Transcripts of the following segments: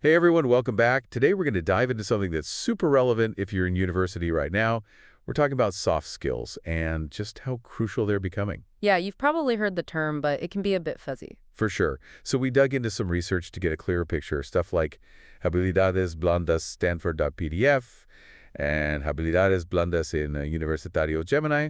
Hey everyone, welcome back. Today we're going to dive into something that's super relevant if you're in university right now. We're talking about soft skills and just how crucial they're becoming. Yeah, you've probably heard the term, but it can be a bit fuzzy. For sure. So we dug into some research to get a clearer picture. Stuff like habilidades blandas Stanford.pdf and habilidades blandas in Universitario Gemini.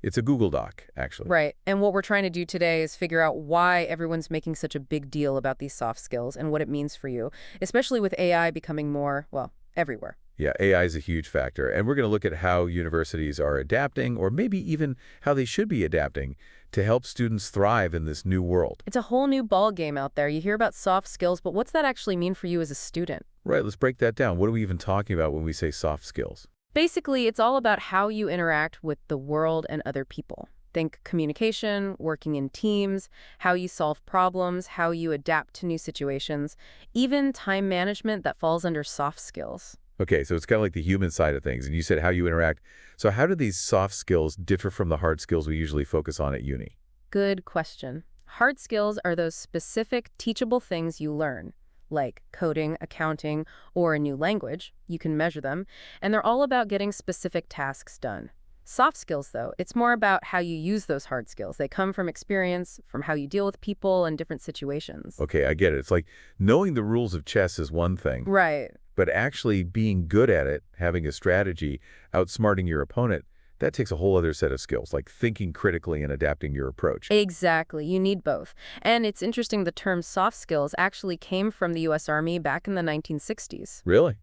It's a Google Doc, actually. Right. And what we're trying to do today is figure out why everyone's making such a big deal about these soft skills and what it means for you, especially with AI becoming more, well, everywhere. Yeah, AI is a huge factor, and we're going to look at how universities are adapting, or maybe even how they should be adapting, to help students thrive in this new world. It's a whole new ball game out there. You hear about soft skills, but what's that actually mean for you as a student? Right, let's break that down. What are we even talking about when we say soft skills? Basically, it's all about how you interact with the world and other people. Think communication, working in teams, how you solve problems, how you adapt to new situations, even time management that falls under soft skills. Okay, so it's kind of like the human side of things, and you said how you interact. So how do these soft skills differ from the hard skills we usually focus on at uni? Good question. Hard skills are those specific, teachable things you learn, like coding, accounting, or a new language. You can measure them, and they're all about getting specific tasks done. Soft skills, though, it's more about how you use those hard skills. They come from experience, from how you deal with people in different situations. Okay, I get it. It's like knowing the rules of chess is one thing, Right. but actually being good at it, having a strategy, outsmarting your opponent, that takes a whole other set of skills, like thinking critically and adapting your approach. Exactly. You need both. And it's interesting the term soft skills actually came from the U.S. Army back in the 1960s. Really?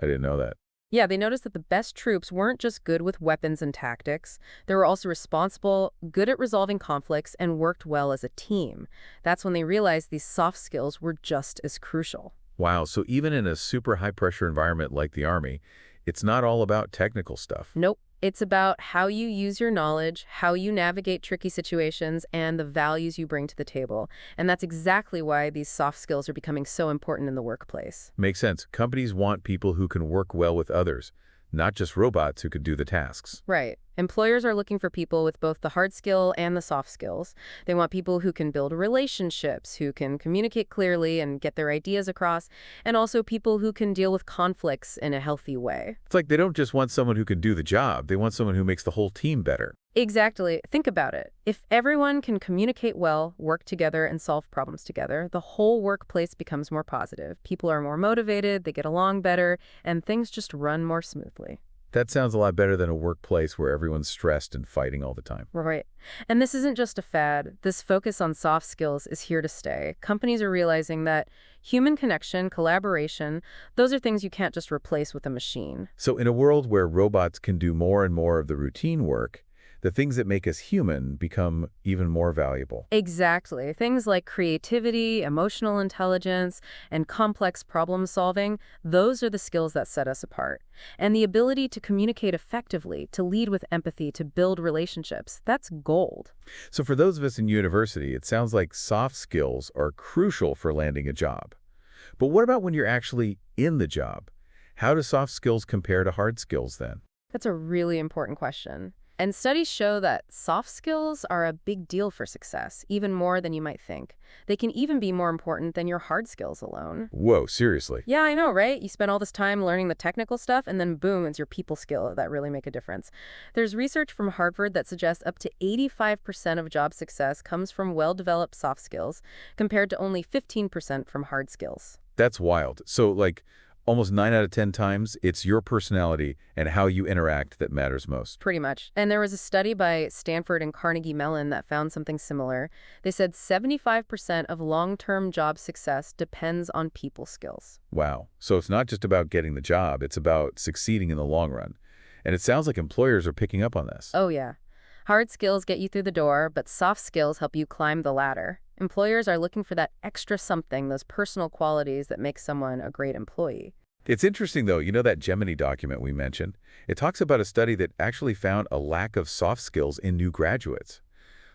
I didn't know that. Yeah, they noticed that the best troops weren't just good with weapons and tactics. They were also responsible, good at resolving conflicts, and worked well as a team. That's when they realized these soft skills were just as crucial. Wow, so even in a super high-pressure environment like the Army, it's not all about technical stuff. Nope. It's about how you use your knowledge, how you navigate tricky situations, and the values you bring to the table. And that's exactly why these soft skills are becoming so important in the workplace. Makes sense. Companies want people who can work well with others, not just robots who could do the tasks. Right. Employers are looking for people with both the hard skill and the soft skills. They want people who can build relationships, who can communicate clearly and get their ideas across, and also people who can deal with conflicts in a healthy way. It's like they don't just want someone who can do the job, they want someone who makes the whole team better. Exactly. Think about it. If everyone can communicate well, work together, and solve problems together, the whole workplace becomes more positive. People are more motivated, they get along better, and things just run more smoothly. That sounds a lot better than a workplace where everyone's stressed and fighting all the time. Right. And this isn't just a fad. This focus on soft skills is here to stay. Companies are realizing that human connection, collaboration, those are things you can't just replace with a machine. So in a world where robots can do more and more of the routine work, the things that make us human become even more valuable. Exactly. Things like creativity, emotional intelligence, and complex problem solving, those are the skills that set us apart. And the ability to communicate effectively, to lead with empathy, to build relationships, that's gold. So for those of us in university, it sounds like soft skills are crucial for landing a job. But what about when you're actually in the job? How do soft skills compare to hard skills then? That's a really important question. And studies show that soft skills are a big deal for success, even more than you might think. They can even be more important than your hard skills alone. Whoa, seriously? Yeah, I know, right? You spend all this time learning the technical stuff, and then boom, it's your people skill that really make a difference. There's research from Harvard that suggests up to 85% of job success comes from well-developed soft skills, compared to only 15% from hard skills. That's wild. So like almost 9 out of 10 times, it's your personality and how you interact that matters most. Pretty much. And there was a study by Stanford and Carnegie Mellon that found something similar. They said 75% of long-term job success depends on people skills. Wow. So it's not just about getting the job, it's about succeeding in the long run. And it sounds like employers are picking up on this. Oh, yeah. Hard skills get you through the door, but soft skills help you climb the ladder. Employers are looking for that extra something, those personal qualities that make someone a great employee. It's interesting, though, you know that Gemini document we mentioned? It talks about a study that actually found a lack of soft skills in new graduates,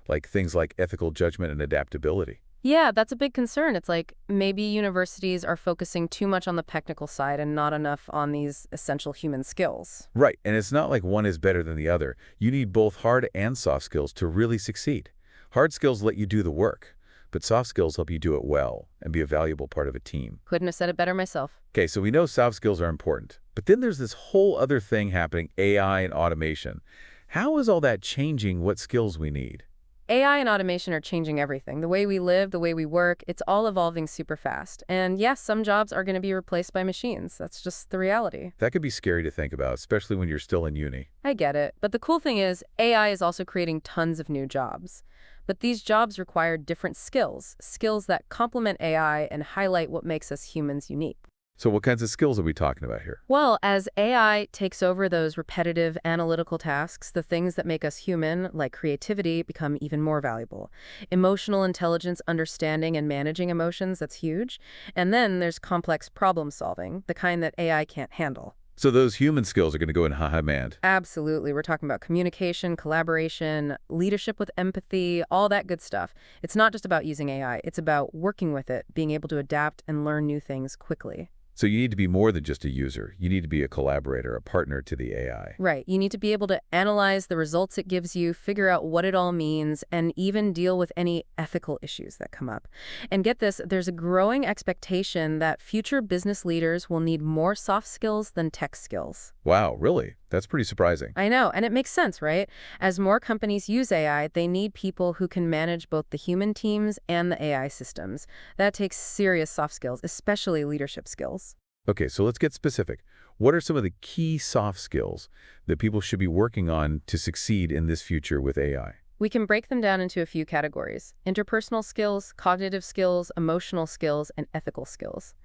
like things like ethical judgment and adaptability. Yeah, that's a big concern. It's like maybe universities are focusing too much on the technical side and not enough on these essential human skills. Right, and it's not like one is better than the other. You need both hard and soft skills to really succeed. Hard skills let you do the work. but soft skills help you do it well and be a valuable part of a team. Couldn't have said it better myself. Okay, so we know soft skills are important, but then there's this whole other thing happening, AI and automation. How is all that changing what skills we need? AI and automation are changing everything. The way we live, the way we work, it's all evolving super fast. And yes, some jobs are going to be replaced by machines. That's just the reality. That could be scary to think about, especially when you're still in uni. I get it. But the cool thing is, AI is also creating tons of new jobs. But these jobs require different skills, skills that complement AI and highlight what makes us humans unique. So what kinds of skills are we talking about here? Well, as AI takes over those repetitive analytical tasks, the things that make us human, like creativity, become even more valuable. Emotional intelligence, understanding and managing emotions, that's huge. And then there's complex problem solving, the kind that AI can't handle. So those human skills are going to go in high demand. Absolutely. We're talking about communication, collaboration, leadership with empathy, all that good stuff. It's not just about using AI. It's about working with it, being able to adapt and learn new things quickly. So you need to be more than just a user. You need to be a collaborator, a partner to the AI. Right. You need to be able to analyze the results it gives you, figure out what it all means, and even deal with any ethical issues that come up. And get this, there's a growing expectation that future business leaders will need more soft skills than tech skills. Wow, really? That's pretty surprising. I know, and it makes sense, right? As more companies use AI, they need people who can manage both the human teams and the AI systems. That takes serious soft skills, especially leadership skills. Okay, so let's get specific. What are some of the key soft skills that people should be working on to succeed in this future with AI? We can break them down into a few categories: interpersonal skills, cognitive skills, emotional skills, and ethical skills.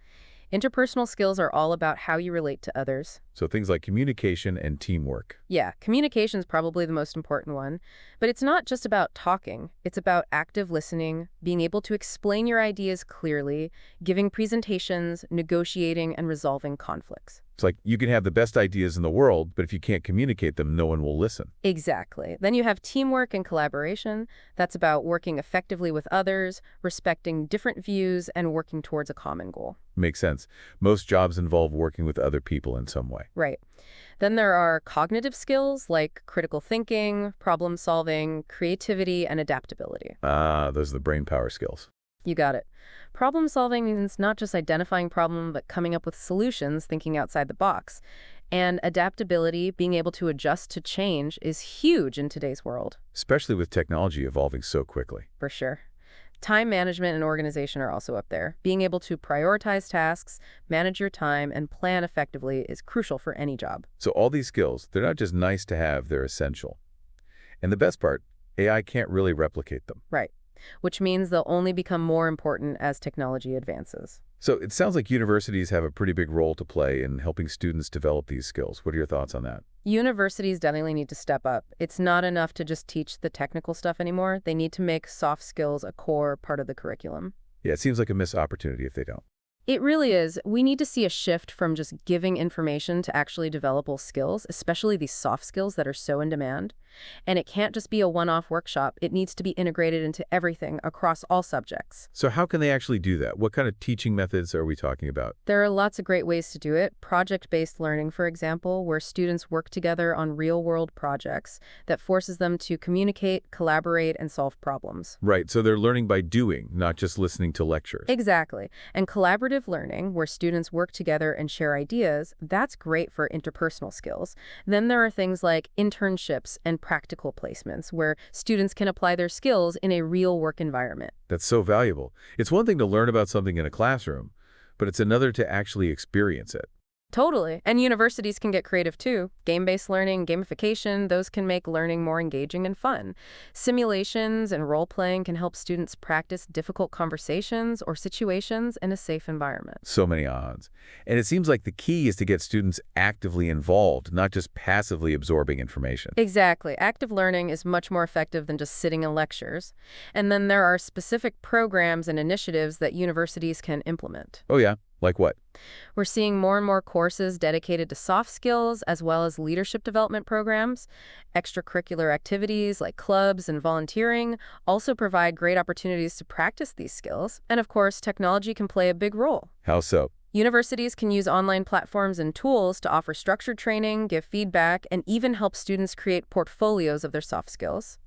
Interpersonal skills are all about how you relate to others. So things like communication and teamwork. Yeah, communication is probably the most important one. But it's not just about talking. It's about active listening, being able to explain your ideas clearly, giving presentations, negotiating, and resolving conflicts. It's like you can have the best ideas in the world, but if you can't communicate them, no one will listen. Exactly. Then you have teamwork and collaboration. That's about working effectively with others, respecting different views, and working towards a common goal. Makes sense. Most jobs involve working with other people in some way. Right. Then there are cognitive skills like critical thinking, problem solving, creativity, and adaptability. Ah, those are the brain power skills. You got it. Problem solving means not just identifying problem, but coming up with solutions, thinking outside the box. And adaptability, being able to adjust to change, is huge in today's world. Especially with technology evolving so quickly. For sure. Time management and organization are also up there. Being able to prioritize tasks, manage your time, and plan effectively is crucial for any job. So all these skills, they're not just nice to have, they're essential. And the best part, AI can't really replicate them. Right. Which means they'll only become more important as technology advances. So it sounds like universities have a pretty big role to play in helping students develop these skills. What are your thoughts on that? Universities definitely need to step up. It's not enough to just teach the technical stuff anymore. They need to make soft skills a core part of the curriculum. Yeah, it seems like a missed opportunity if they don't. It really is. We need to see a shift from just giving information to actually developable skills, especially these soft skills that are so in demand. And it can't just be a one-off workshop. It needs to be integrated into everything across all subjects. So how can they actually do that? What kind of teaching methods are we talking about? There are lots of great ways to do it. Project-based learning, for example, where students work together on real-world projects that forces them to communicate, collaborate, and solve problems. Right, so they're learning by doing, not just listening to lectures. Exactly. And collaborative learning, where students work together and share ideas, that's great for interpersonal skills. Then there are things like internships and practical placements, where students can apply their skills in a real work environment. That's so valuable. It's one thing to learn about something in a classroom, but it's another to actually experience it. Totally. And universities can get creative too. Game-based learning, gamification, those can make learning more engaging and fun. Simulations and role-playing can help students practice difficult conversations or situations in a safe environment. So many odds. And it seems like the key is to get students actively involved, not just passively absorbing information. Exactly. Active learning is much more effective than just sitting in lectures. And then there are specific programs and initiatives that universities can implement. Oh yeah? Like what? We're seeing more and more courses dedicated to soft skills as well as leadership development programs. Extracurricular activities like clubs and volunteering also provide great opportunities to practice these skills. And of course, technology can play a big role. How so? Universities can use online platforms and tools to offer structured training, give feedback, and even help students create portfolios of their soft skills.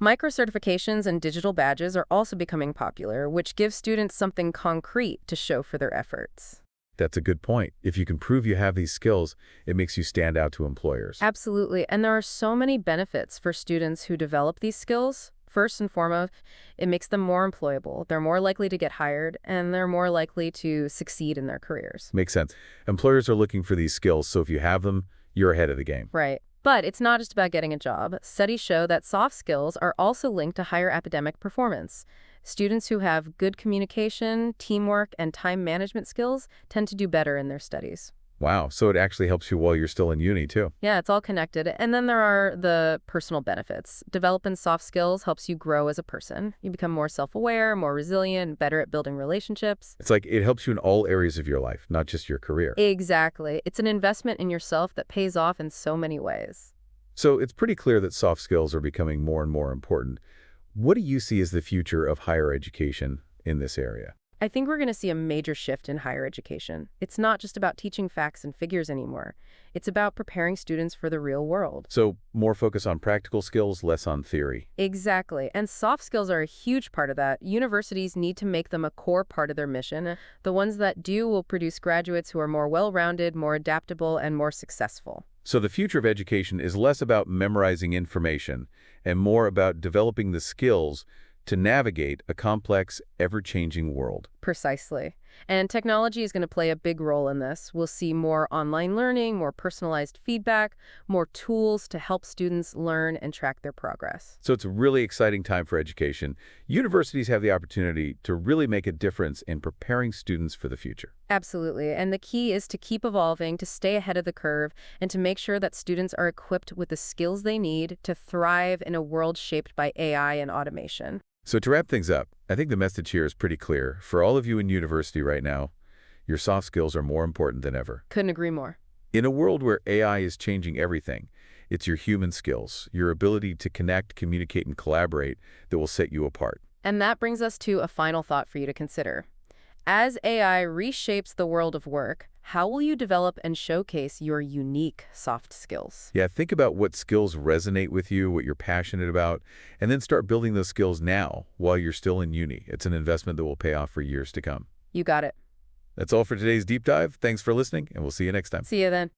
Micro-certifications and digital badges are also becoming popular, which gives students something concrete to show for their efforts. That's a good point. If you can prove you have these skills, it makes you stand out to employers. Absolutely. And there are so many benefits for students who develop these skills. First and foremost, it makes them more employable. They're more likely to get hired, and they're more likely to succeed in their careers. Makes sense. Employers are looking for these skills, so if you have them, you're ahead of the game. Right. But it's not just about getting a job. Studies show that soft skills are also linked to higher academic performance. Students who have good communication, teamwork, and time management skills tend to do better in their studies. Wow, so it actually helps you while you're still in uni, too. Yeah, it's all connected. And then there are the personal benefits. Developing soft skills helps you grow as a person. You become more self-aware, more resilient, better at building relationships. It's like it helps you in all areas of your life, not just your career. Exactly. It's an investment in yourself that pays off in so many ways. So it's pretty clear that soft skills are becoming more and more important. What do you see as the future of higher education in this area? I think we're going to see a major shift in higher education. It's not just about teaching facts and figures anymore. It's about preparing students for the real world. So more focus on practical skills, less on theory. Exactly. And soft skills are a huge part of that. Universities need to make them a core part of their mission. The ones that do will produce graduates who are more well-rounded, more adaptable, and more successful. So the future of education is less about memorizing information and more about developing the skills to navigate a complex, ever-changing world. Precisely. And technology is going to play a big role in this. We'll see more online learning, more personalized feedback, more tools to help students learn and track their progress. So it's a really exciting time for education. Universities have the opportunity to really make a difference in preparing students for the future. Absolutely. And the key is to keep evolving, to stay ahead of the curve, and to make sure that students are equipped with the skills they need to thrive in a world shaped by AI and automation. So to wrap things up, I think the message here is pretty clear. For all of you in university right now, your soft skills are more important than ever. Couldn't agree more. In a world where AI is changing everything, it's your human skills, your ability to connect, communicate, and collaborate that will set you apart. And that brings us to a final thought for you to consider. As AI reshapes the world of work, how will you develop and showcase your unique soft skills? Yeah, think about what skills resonate with you, what you're passionate about, and then start building those skills now while you're still in uni. It's an investment that will pay off for years to come. You got it. That's all for today's deep dive. Thanks for listening, and we'll see you next time. See you then.